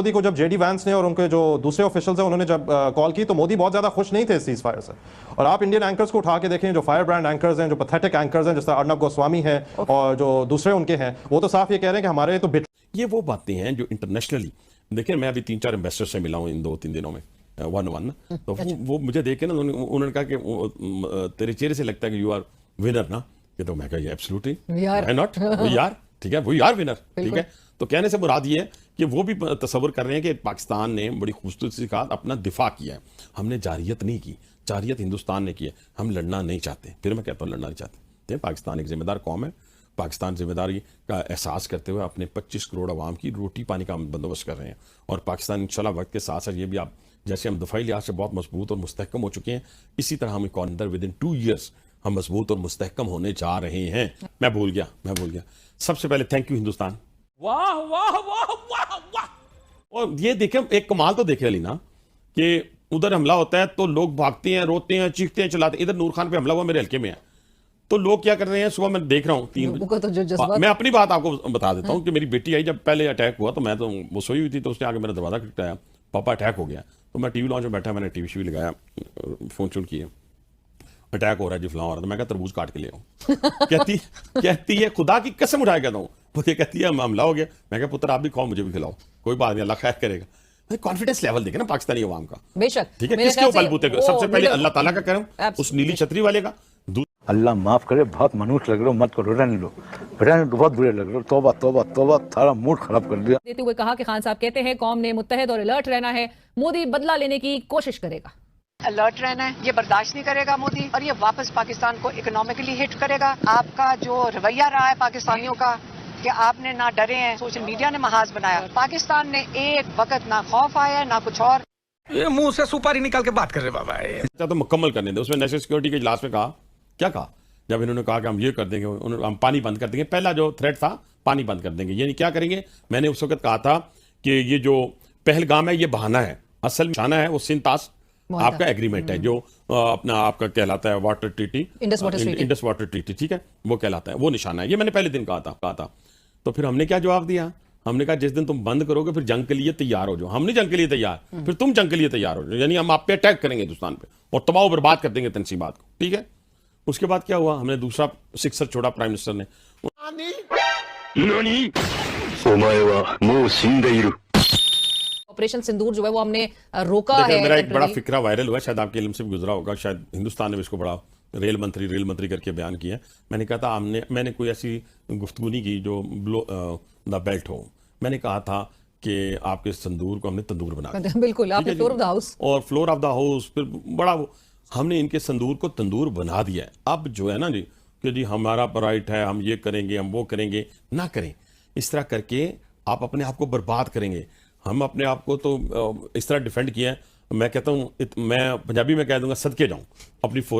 मोदी को जब JD Vance ने और उनके जो दूसरे ऑफिशियल्स हैं उन्होंने जब कॉल की तो मोदी बहुत ज्यादा खुश नहीं थे इस सीज फायर से। और आप इंडियन एंकर्स को उठा के देखें, जो फायर ब्रांड एंकर्स हैं, जो पैथेटिक एंकर्स हैं, जैसे अर्नब गोस्वामी है और जो दूसरे उनके हैं, वो तो साफ ये कह रहे हैं कि हमारे तो ये वो बातें हैं जो इंटरनेशनली, देखिए मैं अभी 3-4 इन्वेस्टर से मिला हूँ इन 2-3 दिनों में, 1-1, तो वो मुझे देख के ना उन्होंने कहा कि तेरे चेहरे से लगता है कि यू आर विनर ना। ये तो मैं कहा absolutely, why not, we are, ठीक है, वी आर विनर, ठीक है। तो कहने से मुराद ये है कि वो भी तसव्वुर कर रहे हैं कि पाकिस्तान ने बड़ी खूबसूरती से अपना दिफा किया है, हमने जारियत नहीं की, जारियत हिंदुस्तान ने की है, हम लड़ना नहीं चाहते। फिर मैं कहता हूँ लड़ना नहीं चाहते। पाकिस्तान एक जिम्मेदार कौम है, पाकिस्तान जिम्मेदारी का एहसास करते हुए अपने 25 करोड़ अवाम की रोटी पानी का बंदोबस्त कर रहे हैं। और पाकिस्तान इंशाल्लाह वक्त के साथ साथ ये भी, आप जैसे हम दफाई लिहाज से बहुत मजबूत और मुस्तहकम हो चुके हैं, इसी तरह हम अंदर विद इन 2 ईयर्स हम मजबूत और मुस्तहकम होने जा रहे हैं। मैं भूल गया। सबसे पहले थैंक यू हिंदुस्तान। वाह वाह वाह वाह वाह। और ये देखें, एक कमाल तो देखे अली ना, कि उधर हमला होता है तो लोग भागते हैं, रोते हैं, चीखते हैं, चलाते हैं। इधर नूर खान पे हमला हुआ मेरे हल्के में है, तो लोग क्या कर रहे हैं, सुबह मैं देख रहा हूँ 3 बजे तो मैं अपनी बात आपको बता देता हूँ कि मेरी बेटी आई, जब पहले अटैक हुआ तो मैं तो वो सोई हुई थी, तो उसने आगे मेरा दरवाजा खटखटाया, पापा अटैक हो गया। तो मैं टीवी लॉन्च में बैठा, मैंने टीवी शीवी लगाया, फोन चुन किए, अटैक हो रहा है जी, फलां हो रहा है। तो मैं कहा तरबूज काट के ले आऊं। कहती है खुदा की कसम उठाए कहता हूँ, मुझे कहती है हमला हो गया। मैं कहा पुत्र आप भी खाओ, मुझे भी खिलाओ, कोई बात नहीं, अल्लाह खैर करेगा। कॉन्फिडेंस लेवल देखे ना पाकिस्तानी अवाम का, बेशक, ठीक है, किसके बलबूते? सबसे पहले अल्लाह ताला का करम, उस नीली छतरी वाले का। अल्लाह माफ करे, बहुत मनुष्य लग रहे हो, मत करो, रहने लो, बहुत बुरे लग रहे हो, तौबा तौबा तौबा, सारा मूड खराब कर दिया। देते हुए कहा कि खान साहब कहते हैं कौम ने मुत्तहद और अलर्ट रहना है, मोदी बदला लेने की कोशिश करेगा। अलर्ट रहना है, ये बर्दाश्त नहीं करेगा मोदी, और ये वापस पाकिस्तान को इकोनॉमिकली हिट करेगा। आपका जो रवैया रहा है पाकिस्तानियों का कि आपने ना डरे हैं, सोशल मीडिया ने महाज बनाया, पाकिस्तान ने एक वक्त ना खौफ आया ना कुछ और। ये मुंह से सुपारी निकाल के बात कर रहे बाबा। तो मुकम्मल करने दे। उसमें नेशनल सिक्योरिटी के इजलास में कहा, क्या कहा, जब इन्होंने कहा कि हम ये कर देंगे, हम पानी बंद कर देंगे, पहला जो थ्रेट था पानी बंद कर देंगे, यानी क्या करेंगे। मैंने उस वक्त कहा था कि ये जो पहलगाम है ये बहाना है, असल निशाना है वो सिंतास आपका एग्रीमेंट है, जो अपना आपका कहलाता है water treaty, Indus water treaty, ठीक है, वो कहलाता है, वो निशाना है। ये मैंने पहले दिन कहा था। तो फिर हमने क्या जवाब दिया, हमने कहा जिस दिन तुम बंद करोगे फिर जंग के लिए तैयार हो जाओ। हम नहीं जंग के लिए तैयार, फिर तुम जंग के लिए तैयार हो जाओ, यानी हम आप पे अटैक करेंगे हिंदुस्तान पे और तबाह बर्बाद कर देंगे तंजीमात को, ठीक है। उसके बाद क्या हुआ, हमने दूसरा सिक्सर छोड़ा प्राइम मिनिस्टर ने। ऑपरेशन सिंदूर जो है वो हमने रोका है। मेरा एक बड़ा फिक्रा वायरल हुआ, शायद आपके इल्म से भी गुजरा होगा, शायद हिंदुस्तान ने भी इसको बड़ा रेल मंत्री करके बयान किया। मैंने कहा था मैंने कोई ऐसी गुफ्तगू नहीं की जो द बेल्ट हो। मैंने कहा था कि आपके संदूर को हमने तंदूर बना दिया। बिल्कुल, आपने फ्लोर ऑफ द हाउस, और फ्लोर ऑफ द हाउस फिर बड़ा हमने इनके संदूर को तंदूर बना दिया है। अब जो है ना जी कि जी हमारा राइट है, हम ये करेंगे, हम वो करेंगे, ना करें। इस तरह करके आप अपने आप को बर्बाद करेंगे। हम अपने आप को तो इस तरह डिफेंड किया है। मैं कहता हूँ, मैं पंजाबी में कह दूंगा सदके जाऊं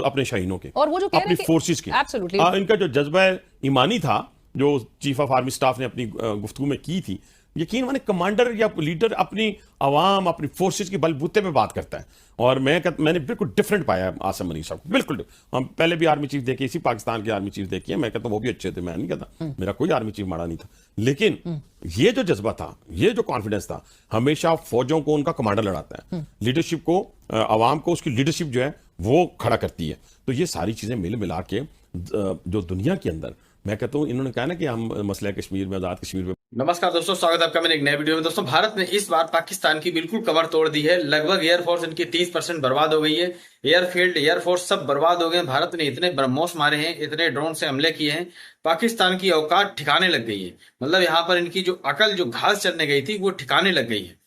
अपने शाहीनों के और वो जो अपनी फोर्सेस के। इनका जो जज्बा ईमानी था जो चीफ ऑफ आर्मी स्टाफ ने अपनी गुफ्तगू में की थी, यकीन माने कमांडर या लीडर अपनी आवाम अपनी फोर्सेस के बलबूते पे बात करता है। और मैंने बिल्कुल डिफरेंट पाया आसिम मनीर साहब, बिल्कुल। हम पहले भी आर्मी चीफ देखे, इसी पाकिस्तान के आर्मी चीफ देखे, मैं कहता हूँ वो भी अच्छे थे, मैं नहीं कहता मेरा कोई आर्मी चीफ माड़ा नहीं था, लेकिन ये जो जज्बा था, ये जो कॉन्फिडेंस था, हमेशा फौजों को उनका कमांडर लड़ाता है, लीडरशिप को, आवाम को उसकी लीडरशिप जो है वो खड़ा करती है। तो ये सारी चीजें मिल मिला के जो दुनिया के अंदर, मैं कहता हूँ इन्होंने कहा ना कि हम मसला कश्मीर में, आजाद कश्मीर में। नमस्कार दोस्तों, स्वागत है आपका मेरे एक नए वीडियो में। दोस्तों, भारत ने इस बार पाकिस्तान की बिल्कुल कमर तोड़ दी है। लगभग एयरफोर्स इनकी 30% बर्बाद हो गई है। एयरफील्ड, एयरफोर्स सब बर्बाद हो गए। भारत ने इतने ब्रह्मोस मारे हैं, इतने ड्रोन से हमले किए हैं, पाकिस्तान की औकात ठिकाने लग गई है। मतलब यहाँ पर इनकी जो अकल जो घास चढ़ने गई थी वो ठिकाने लग गई है।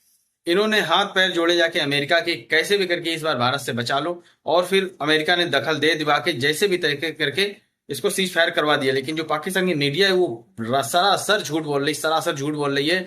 इन्होंने हाथ पैर जोड़े जाके अमेरिका के कैसे भी करके इस बार भारत से बचा लो, और फिर अमेरिका ने दखल दे दिवा के जैसे भी तरीके करके इसको सीज फायर करवा दिया। लेकिन जो पाकिस्तान की मीडिया है वो सरासर झूठ बोल रही है।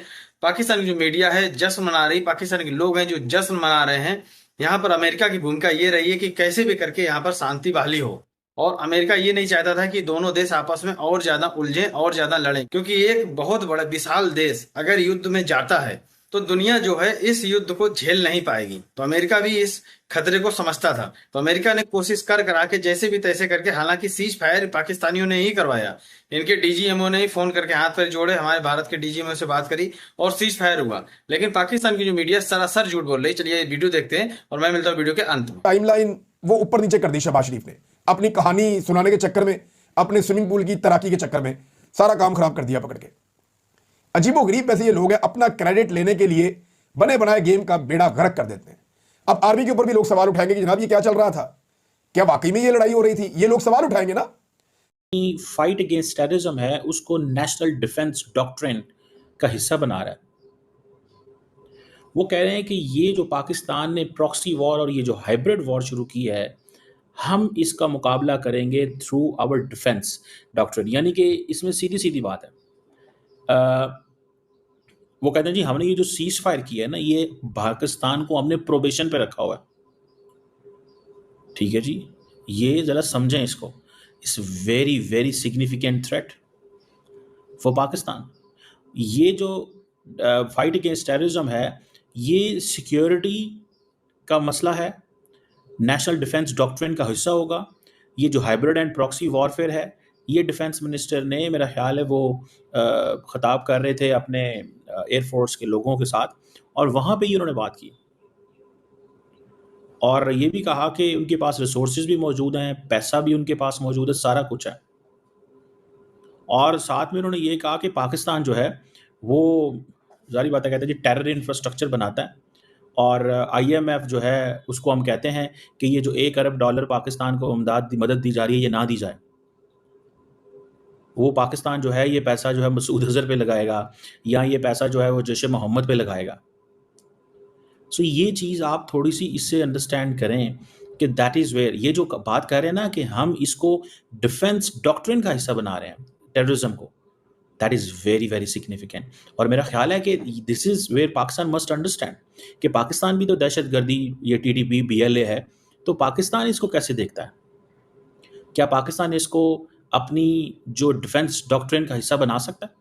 पाकिस्तान की जो मीडिया है जश्न मना रही, पाकिस्तान के लोग हैं जो जश्न मना रहे हैं। यहाँ पर अमेरिका की भूमिका ये रही है कि कैसे भी करके यहाँ पर शांति बहाली हो, और अमेरिका ये नहीं चाहता था कि दोनों देश आपस में और ज्यादा उलझे और ज्यादा लड़े, क्योंकि एक बहुत बड़ा विशाल देश अगर युद्ध में जाता है तो दुनिया जो है इस युद्ध को झेल नहीं पाएगी। तो अमेरिका भी इस खतरे को समझता था, तो अमेरिका ने कोशिश कर करा के जैसे भी तैसे करके, हालांकि सीज फायर पाकिस्तानियों ने ही करवाया, इनके डीजीएमओ ने ही फोन करके हाथ पैर जोड़े, हमारे भारत के डीजीएमओ से बात करी और सीज फायर हुआ। लेकिन पाकिस्तान की जो मीडिया सरासर झूठ बोल रही। चलिए वीडियो देखते हैं और मैं मिलता हूँ वीडियो के अंत में। टाइमलाइन वो ऊपर नीचे कर दी शहबाज शरीफ ने, अपनी कहानी सुनाने के चक्कर में, अपने स्विमिंग पूल की तैराकी के चक्कर में सारा काम खराब कर दिया पकड़ के। अजीबोगरीब वैसे ये लोग हैं, अपना क्रेडिट लेने के लिए बने बनाए गेम का बेड़ा गर्क कर देते हैं। अब आर्मी के ऊपर भी लोग सवाल उठाएंगे कि जनाब ये क्या चल रहा था, क्या वाकई में ये लड़ाई हो रही थी? ये लोग सवाल उठाएंगे ना। फाइट अगेंस्ट टेररिज्म है उसको नेशनल डिफेंस डॉक्ट्रिन का हिस्सा बना रहा है। वो कह रहे हैं कि ये जो पाकिस्तान ने प्रॉक्सी वॉर और ये जो हाइब्रिड वॉर शुरू की है, हम इसका मुकाबला करेंगे थ्रू आवर डिफेंस डॉक्ट्रिन। यानी कि इसमें सीधी सीधी बात है, वो कहते हैं जी हमने ये जो सीज फायर किया है ना, ये पाकिस्तान को हमने प्रोबेशन पे रखा हुआ है। ठीक है जी, ये ज़रा समझें इसको। It's very very significant threat for Pakistan. ये जो फाइट अगेंस्ट टेररिज्म है, ये सिक्योरिटी का मसला है, नेशनल डिफेंस डॉक्ट्रिन का हिस्सा होगा। ये जो हाइब्रिड एंड प्रॉक्सी वॉरफेयर है, ये डिफेंस मिनिस्टर ने, मेरा ख्याल है वो ख़िताब कर रहे थे अपने एयरफोर्स के लोगों के साथ, और वहाँ पे ही उन्होंने बात की और ये भी कहा कि उनके पास रिसोर्सेज भी मौजूद हैं, पैसा भी उनके पास मौजूद है, सारा कुछ है। और साथ में उन्होंने ये कहा कि पाकिस्तान जो है वो जारी बात है, कहते हैं जी टेरर इंफ्रास्ट्रक्चर बनाता है, और IMF जो है उसको हम कहते हैं कि ये जो $1 अरब पाकिस्तान को मदद दी जा रही है, ये ना दी जाए। वो पाकिस्तान जो है ये पैसा जो है मसूद अजहर पे लगाएगा, या ये पैसा जो है वो जैश मोहम्मद पे लगाएगा। सो ये चीज़ आप थोड़ी सी इससे अंडरस्टैंड करें कि दैट इज़ वेयर ये जो बात कर रहे हैं ना कि हम इसको डिफेंस डॉक्ट्रिन का हिस्सा बना रहे हैं टेररिज्म को, that is very very significant. और मेरा ख्याल है कि this is where Pakistan must understand कि पाकिस्तान भी तो दहशतगर्दी, ये TTP BLA है, तो पाकिस्तान इसको कैसे देखता है? क्या पाकिस्तान इसको अपनी जो डिफेंस डॉक्ट्रिन का हिस्सा बना सकता है?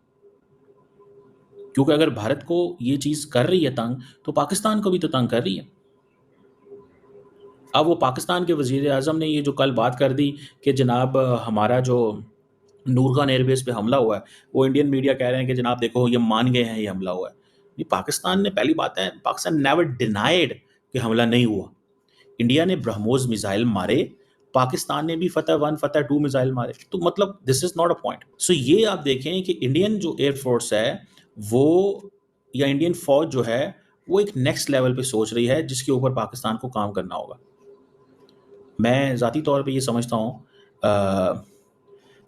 क्योंकि अगर भारत को ये चीज़ कर रही है तंग, तो पाकिस्तान को भी तो तंग कर रही है। अब वो पाकिस्तान के वज़ीर आज़म ने ये जो कल बात कर दी कि जनाब हमारा जो नूर खान एयरबेस पे हमला हुआ है, वो इंडियन मीडिया कह रहे हैं कि जनाब देखो ये मान गए हैं ये हमला हुआ है। ये पाकिस्तान ने, पहली बात है, पाकिस्तान नेवर डिनाइड कि हमला नहीं हुआ। इंडिया ने ब्रह्मोस मिसाइल मारे, पाकिस्तान ने भी फतह 1 फतह 2 मिसाइल मारे, तो मतलब this is not a point. So ये आप देखें कि इंडियन जो एयरफोर्स है वो, या इंडियन फौज जो है वो एक नेक्स्ट लेवल पे सोच रही है, जिसके ऊपर पाकिस्तान को काम करना होगा। मैं ज़ाती तौर पे ये समझता हूँ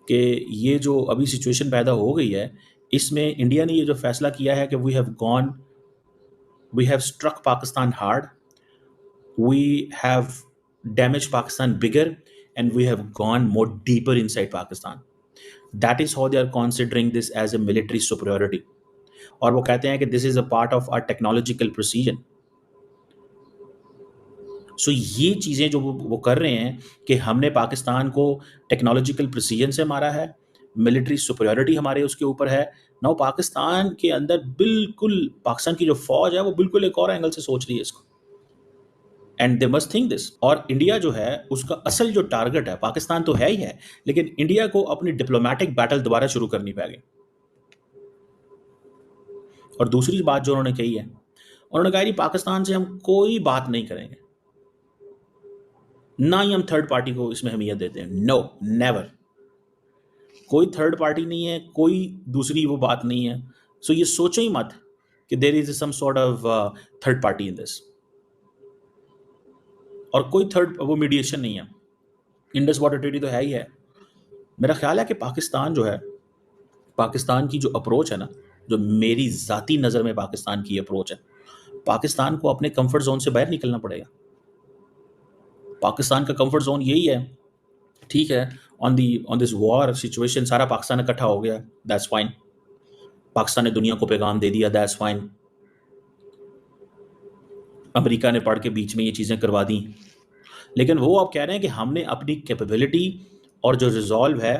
कि ये जो अभी सिचुएशन पैदा हो गई है, इसमें इंडिया ने ये जो फैसला किया है कि we have struck Pakistan hard, we have damaged Pakistan bigger, and we have gone more deeper inside Pakistan. That is how they are considering this as a military superiority. और वो कहते हैं कि this is a part of our technological precision. So ये चीज़ें जो वो कर रहे हैं कि हमने पाकिस्तान को टेक्नोलॉजिकल प्रिसीजन से मारा है, मिलिट्री सुपरियॉरिटी हमारे उसके ऊपर है। नाउ पाकिस्तान के अंदर बिल्कुल, पाकिस्तान की जो फौज है वो बिल्कुल एक और एंगल से सोच रही है इसको, and they must think this. और इंडिया जो है उसका असल जो टारगेट है, पाकिस्तान तो है ही है, लेकिन इंडिया को अपनी डिप्लोमेटिक बैटल दोबारा शुरू करनी पड़ेगी। और दूसरी बात जो उन्होंने कही है, उन्होंने कहा कि पाकिस्तान से हम कोई बात नहीं करेंगे, ना ही हम थर्ड पार्टी को इसमें अहमियत देते हैं। No, never. कोई थर्ड पार्टी नहीं है, कोई दूसरी वो बात नहीं है। सो ये सोचो ही मत कि there is some sort of third party in this, और कोई थर्ड वो मीडिएशन नहीं है। इंडस वाटर ट्रीटी तो है ही है। मेरा ख्याल है कि पाकिस्तान जो है, पाकिस्तान की जो अप्रोच है ना, जो मेरी ज़ाती नज़र में पाकिस्तान की अप्रोच है, पाकिस्तान को अपने कंफर्ट जोन से बाहर निकलना पड़ेगा। पाकिस्तान का कंफर्ट जोन यही है, ठीक है, ऑन दिस वॉर सिचुएशन सारा पाकिस्तान इकट्ठा हो गया, दैट्स फाइन। पाकिस्तान ने दुनिया को पैगाम दे दिया, दैट्स फाइन। अमेरिका ने पढ़ के बीच में ये चीज़ें करवा दी, लेकिन वो अब कह रहे हैं कि हमने अपनी कैपेबिलिटी और जो रिजॉल्व है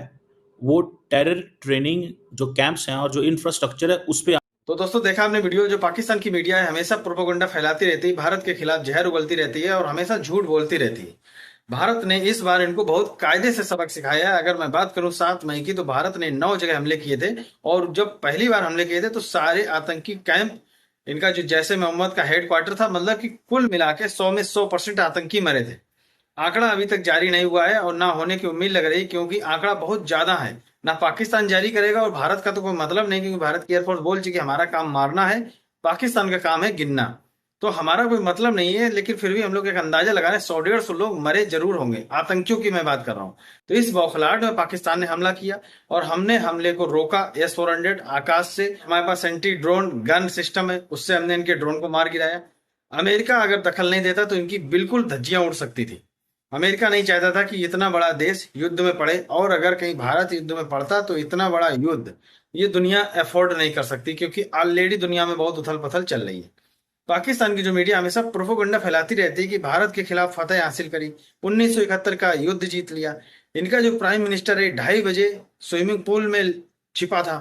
वो टेरर ट्रेनिंग जो कैंप्स हैं और जो इंफ्रास्ट्रक्चर है उस पर तो दोस्तों देखा आपने वीडियो, जो पाकिस्तान की मीडिया है हमेशा प्रोपेगेंडा फैलाती रहती है, भारत के खिलाफ जहर उगलती रहती है और हमेशा झूठ बोलती रहती है। भारत ने इस बार इनको बहुत कायदे से सबक सिखाया है। अगर मैं बात करूं 7 मई की, तो भारत ने 9 जगह हमले किए थे और जब पहली बार हमले किए थे तो सारे आतंकी कैंप, इनका जो जैश ए मोहम्मद का हेडक्वार्टर था, मतलब कि कुल मिला के 100 में 100% आतंकी मरे थे। आंकड़ा अभी तक जारी नहीं हुआ है और ना होने की उम्मीद लग रही, क्योंकि आंकड़ा बहुत ज्यादा है। ना पाकिस्तान जारी करेगा और भारत का तो कोई मतलब नहीं, क्योंकि भारत की एयरफोर्स बोल चुकी है हमारा काम मारना है, पाकिस्तान का काम है गिनना। तो हमारा कोई मतलब नहीं है, लेकिन फिर भी हम लोग एक अंदाजा लगा रहे हैं 100-150 लोग मरे जरूर होंगे, आतंकियों की मैं बात कर रहा हूं। तो इस बौखलाहट में पाकिस्तान ने हमला किया और हमने हमले को रोका। S-400 आकाश से, हमारे पास एंटी ड्रोन गन सिस्टम है, उससे हमने इनके ड्रोन को मार गिराया। अमेरिका अगर दखल नहीं देता तो इनकी बिल्कुल धज्जियां उड़ सकती थी। अमेरिका नहीं चाहता था कि इतना बड़ा देश युद्ध में पड़े, और अगर कहीं भारत युद्ध में पड़ता तो इतना बड़ा युद्ध ये दुनिया अफोर्ड नहीं कर सकती, क्योंकि ऑलरेडी दुनिया में बहुत उथल पुथल चल रही है। पाकिस्तान की जो मीडिया हमेशा प्रोपेगेंडा फैलाती रहती है कि भारत के खिलाफ फतह हासिल करी, 1971 का युद्ध जीत लिया। इनका जो प्राइम मिनिस्टर है 2:30 बजे स्विमिंग पूल में छिपा था,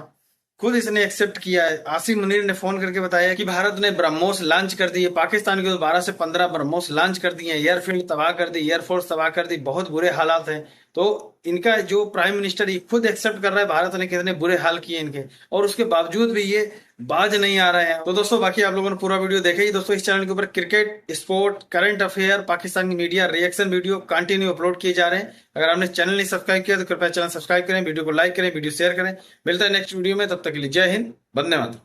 खुद इसने एक्सेप्ट किया है। आसिम मुनीर ने फोन करके बताया कि भारत ने ब्रह्मोस लॉन्च कर दिए, पाकिस्तान के 12 से 15 ब्रह्मोस लॉन्च कर दिए, एयरफील्ड तबाह कर दी, एयरफोर्स तबाह कर दी, बहुत बुरे हालात हैं। तो इनका जो प्राइम मिनिस्टर ये खुद एक्सेप्ट कर रहा है भारत ने कितने बुरे हाल किए इनके, और उसके बावजूद भी ये बाज नहीं आ रहे हैं। तो दोस्तों बाकी आप लोगों ने पूरा वीडियो देखा ही। दोस्तों इस चैनल के ऊपर cricket, sport, current affair, Pakistan की media, reaction video continue upload किए जा रहे हैं। अगर आपने चैनल नहीं सब्सक्राइब किया तो कृपया चैनल सब्सक्राइब करें, वीडियो को लाइक करें, वीडियो शेयर करें। मिलता है नेक्स्ट वीडियो में, तब तक के लिए जय हिंद, वंदे मातरम।